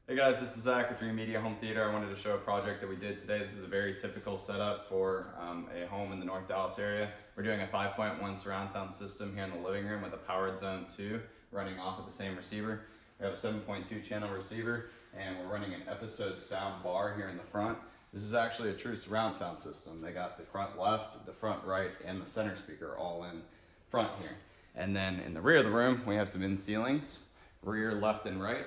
Hey guys, this is Zach with Dreamedia Home Theater. I wanted to show a project that we did today. This is a very typical setup for a home in the North Dallas area. We're doing a 5.1 surround sound system here in the living room with a powered zone 2 running off of the same receiver. We have a 7.2 channel receiver and we're running an episode sound bar here in the front. This is actually a true surround sound system. They got the front left, the front right, and the center speaker all in front here. And then in the rear of the room, we have some in ceilings, rear, left, and right,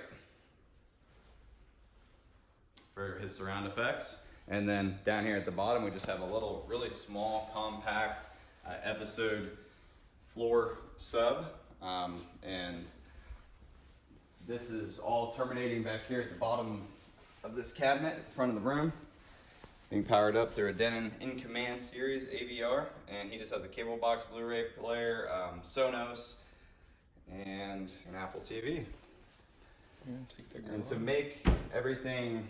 for his surround effects. And then down here at the bottom, we just have a little, really small, compact episode floor sub. And this is all terminating back here at the bottom of this cabinet at the front of the room, being powered up through a Denon In Command series AVR. And he just has a cable box, Blu-ray player, Sonos, and an Apple TV. And to make everything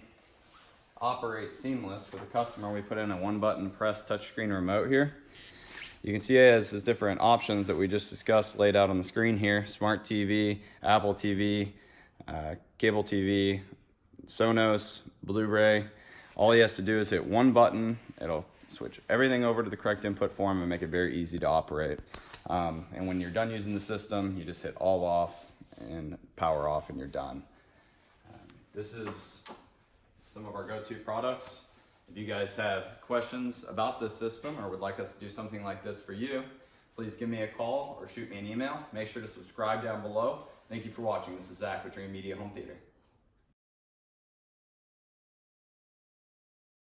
operate seamless for the customer, we put in a one-button press touchscreen remote here. You can see it has these different options that we just discussed laid out on the screen here: Smart TV, Apple TV, cable TV, Sonos, Blu-ray. All he has to do is hit one button. It'll switch everything over to the correct input form and make it very easy to operate. And when you're done using the system, you just hit all off and power off and you're done. This is some of our go-to products. If you guys have questions about this system or would like us to do something like this for you, please give me a call or shoot me an email. Make sure to subscribe down below. Thank you for watching. This is Zach with Dreamedia Home Theater.